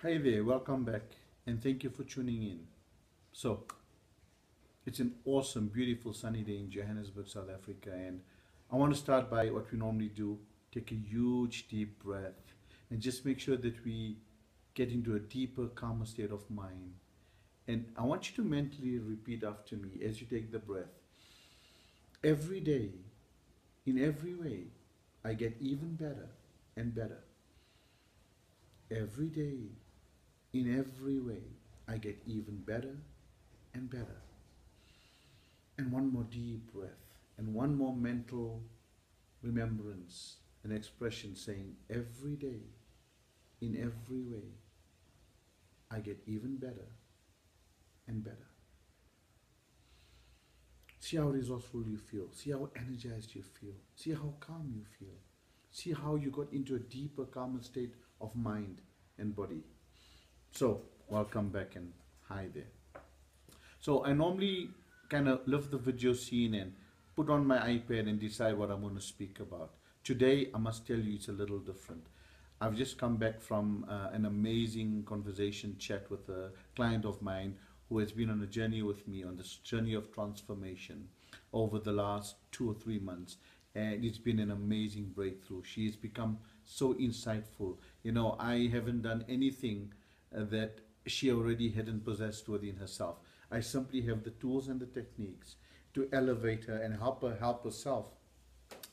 Hi there, welcome back, and thank you for tuning in. So, it's an awesome, beautiful sunny day in Johannesburg, South Africa, and I want to start by what we normally do, take a huge deep breath and just make sure that we get into a deeper, calmer state of mind. And I want you to mentally repeat after me as you take the breath. Every day, in every way, I get even better and better. Every day, in every way, I get even better and better. And one more deep breath, and one more mental remembrance, an expression saying, every day, in every way, I get even better and better. See how resourceful you feel. See how energized you feel. See how calm you feel. See how you got into a deeper, calmer state of mind and body. So, welcome back and hi there. So, I normally kind of lift the video scene and put on my iPad and decide what I'm going to speak about. Today, I must tell you, it's a little different. I've just come back from an amazing conversation chat with a client of mine who has been on a journey with me on this journey of transformation over the last 2 or 3 months. And it's been an amazing breakthrough. She has become so insightful. You know, I haven't done anything that she already hadn't possessed within herself. I simply have the tools and the techniques to elevate her and help herself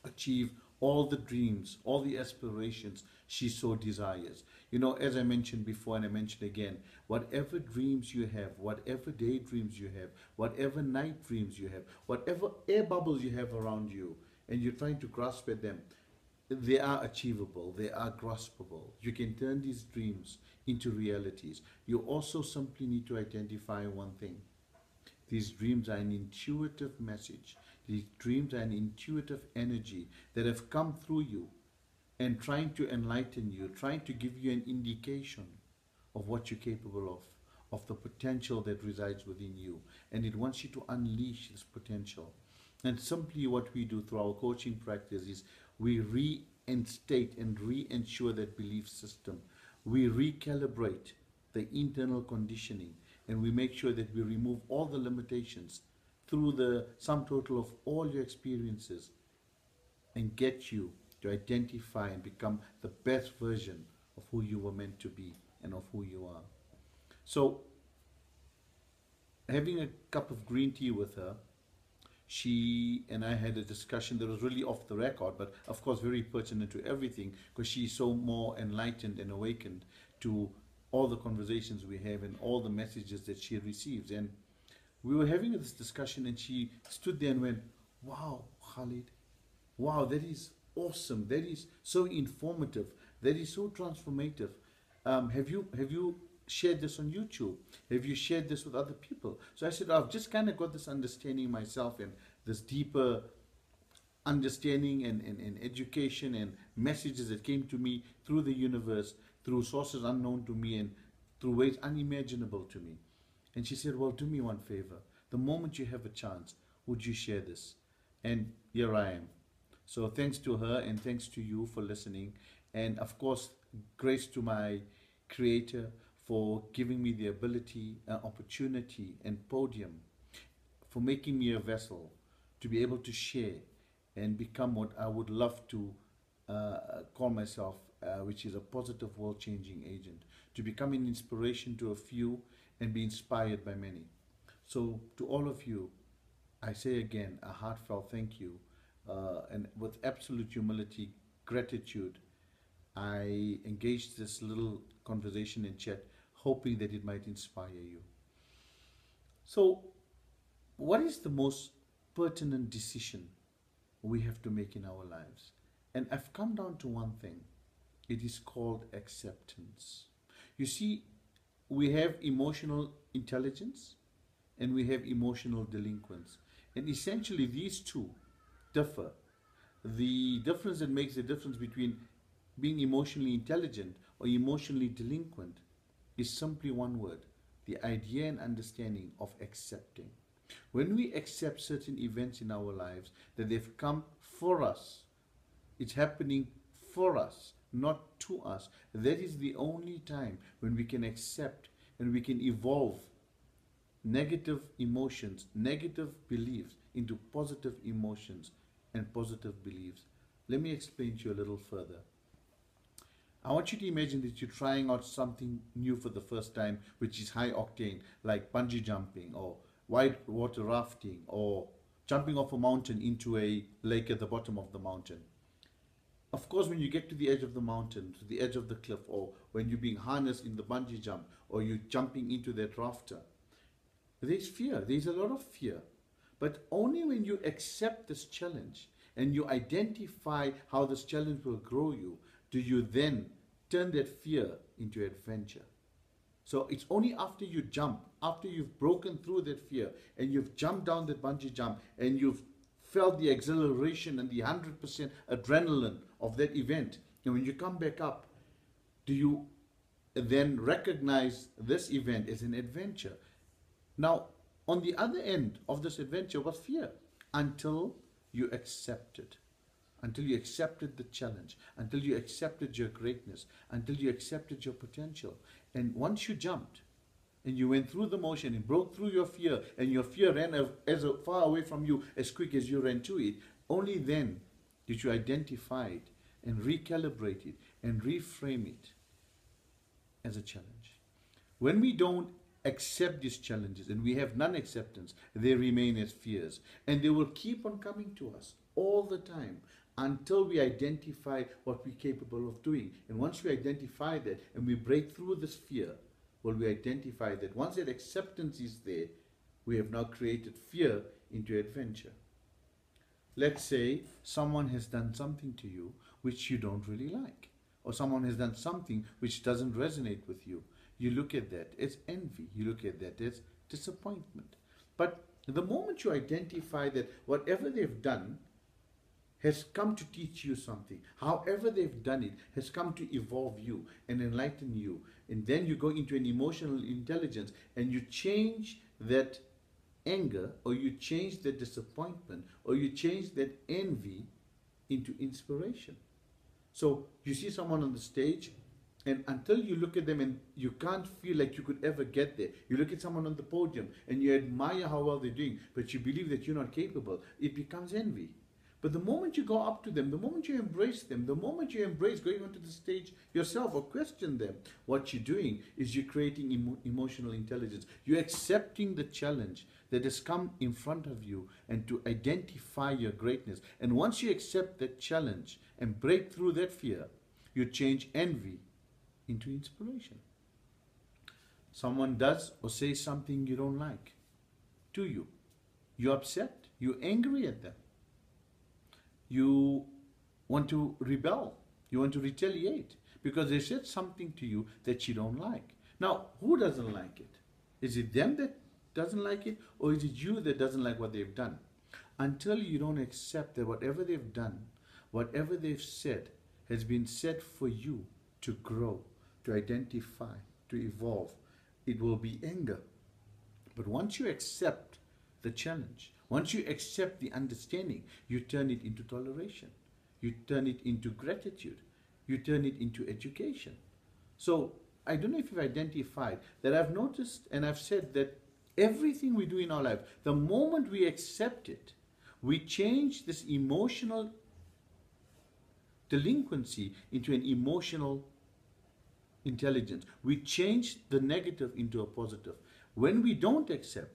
achieve all the dreams, all the aspirations she so desires. You know, as I mentioned before and I mentioned again, whatever dreams you have, whatever daydreams you have, whatever night dreams you have, whatever air bubbles you have around you, and you're trying to grasp at them, they are achievable, they are graspable. You can turn these dreams into realities. You also simply need to identify one thing. These dreams are an intuitive message. These dreams are an intuitive energy that have come through you and trying to enlighten you, trying to give you an indication of what you're capable of the potential that resides within you. And it wants you to unleash this potential. And simply what we do through our coaching practice is we reinstate and re-ensure that belief system. We recalibrate the internal conditioning and we make sure that we remove all the limitations through the sum total of all your experiences and get you to identify and become the best version of who you were meant to be and of who you are. So, having a cup of green tea with her, she and I had a discussion that was really off the record, but of course very pertinent to everything because she's so more enlightened and awakened to all the conversations we have and all the messages that she receives. And we were having this discussion and she stood there and went, wow, Khalid, wow, that is awesome. That is so informative. That is so transformative. Have you shared this on YouTube? Have you shared this with other people? So I said, I've just kind of got this understanding myself and this deeper understanding and education and messages that came to me through the universe, through sources unknown to me and through ways unimaginable to me. And she said, well, do me one favor. The moment you have a chance, would you share this? And here I am. So thanks to her and thanks to you for listening. And of course, grace to my creator for giving me the ability, opportunity and podium, for making me a vessel to be able to share and become what I would love to call myself, which is a positive world-changing agent, to become an inspiration to a few and be inspired by many. So to all of you, I say again, a heartfelt thank you, and with absolute humility, gratitude, I engaged this little conversation in chat, hoping that it might inspire you. So, what is the most pertinent decision we have to make in our lives? And I've come down to one thing. It is called acceptance. You see, we have emotional intelligence and we have emotional delinquents. And essentially these two differ. The difference that makes the difference between being emotionally intelligent or emotionally delinquent is simply one word: the idea and understanding of accepting. When we accept certain events in our lives that they've come for us, it's happening for us, not to us. That is the only time when we can accept and we can evolve negative emotions, negative beliefs into positive emotions and positive beliefs. Let me explain to you a little further. I want you to imagine that you're trying out something new for the first time, which is high octane, like bungee jumping or white water rafting or jumping off a mountain into a lake at the bottom of the mountain. Of course, when you get to the edge of the mountain, to the edge of the cliff, or when you're being harnessed in the bungee jump, or you're jumping into that rafter, there's fear. There's a lot of fear. But only when you accept this challenge and you identify how this challenge will grow you, do you then turn that fear into adventure. So it's only after you jump, after you've broken through that fear and you've jumped down that bungee jump and you've felt the exhilaration and the 100% adrenaline of that event, and when you come back up, do you then recognize this event as an adventure? Now, on the other end of this adventure was fear, until you accepted. Until you accepted the challenge, until you accepted your greatness, until you accepted your potential. And once you jumped and you went through the motion and broke through your fear, and your fear ran as far away from you as quick as you ran to it, only then did you identify it and recalibrate it and reframe it as a challenge. When we don't accept these challenges and we have non-acceptance, they remain as fears, and they will keep on coming to us all the time until we identify what we're capable of doing. And once we identify that and we break through this fear, well, we identify that once that acceptance is there, we have now created fear into adventure. Let's say someone has done something to you which you don't really like, or someone has done something which doesn't resonate with you. You look at that as envy. You look at that as disappointment. But the moment you identify that whatever they've done has come to teach you something, however they've done it has come to evolve you and enlighten you, and then you go into an emotional intelligence and you change that anger, or you change that disappointment, or you change that envy into inspiration. So you see someone on the stage, and until you look at them and you can't feel like you could ever get there, you look at someone on the podium and you admire how well they're doing, but you believe that you're not capable, it becomes envy. But the moment you go up to them, the moment you embrace them, the moment you embrace going onto the stage yourself or question them, what you're doing is you're creating emotional intelligence. You're accepting the challenge that has come in front of you and to identify your greatness. And once you accept that challenge and break through that fear, you change envy into inspiration. Someone does or says something you don't like to you. You're upset. You're angry at them. You want to rebel. You want to retaliate because they said something to you that you don't like. Now, who doesn't like it? Is it them that doesn't like it, or is it you that doesn't like what they've done? Until you don't accept that whatever they've done, whatever they've said, has been said for you to grow, to identify, to evolve, it will be anger. But once you accept the challenge, once you accept the understanding, you turn it into toleration. You turn it into gratitude. You turn it into education. So I don't know if you've identified that I've noticed and I've said that everything we do in our life, the moment we accept it, we change this emotional delinquency into an emotional intelligence. We change the negative into a positive. When we don't accept,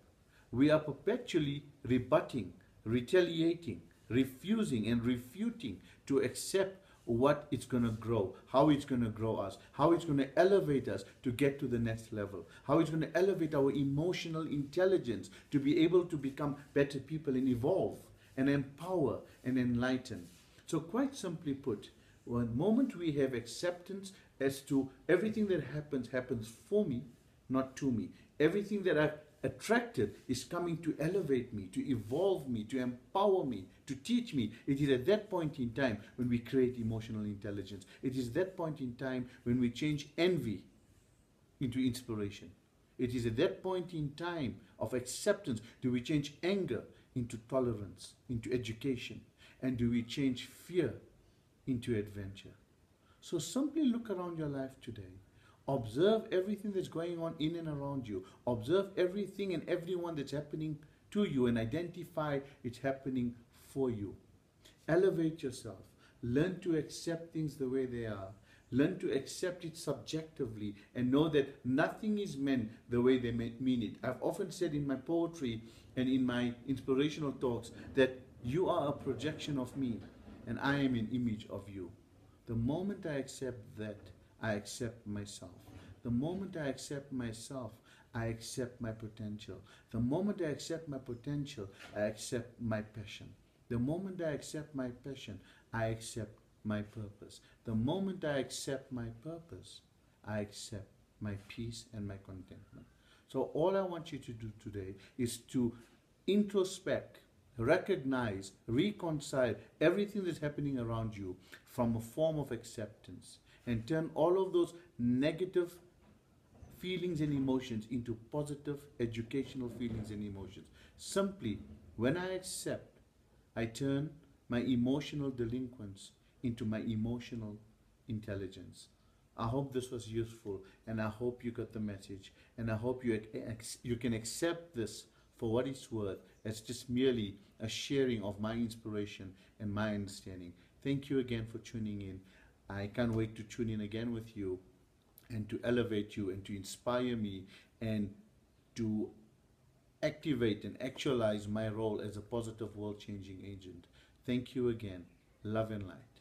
we are perpetually rebutting, retaliating, refusing and refuting to accept what it's going to grow, how it's going to grow us, how it's going to elevate us to get to the next level, how it's going to elevate our emotional intelligence to be able to become better people and evolve and empower and enlighten. So quite simply put, one moment we have acceptance as to everything that happens for me, not to me. Everything that I've attracted is coming to elevate me, to evolve me, to empower me, to teach me. It is at that point in time when we create emotional intelligence. It is that point in time when we change envy into inspiration. It is at that point in time of acceptance do we change anger into tolerance, into education, and do we change fear into adventure. So simply look around your life today. Observe everything that's going on in and around you. Observe everything and everyone that's happening to you and identify it's happening for you. Elevate yourself. Learn to accept things the way they are. Learn to accept it subjectively and know that nothing is meant the way they mean it. I've often said in my poetry and in my inspirational talks that you are a projection of me and I am an image of you. The moment I accept that, I accept myself. The moment I accept myself, I accept my potential. The moment I accept my potential, I accept my passion. The moment I accept my passion, I accept my purpose. The moment I accept my purpose, I accept my peace and my contentment. So all I want you to do today is to introspect, recognize, reconcile everything that's happening around you from a form of acceptance and turn all of those negative feelings and emotions into positive educational feelings and emotions. Simply, when I accept, I turn my emotional delinquents into my emotional intelligence. I hope this was useful and I hope you got the message and I hope you can accept this for what it's worth. It's just merely a sharing of my inspiration and my understanding. Thank you again for tuning in. I can't wait to tune in again with you and to elevate you and to inspire me and to activate and actualize my role as a positive world changing agent. Thank you again. Love and light.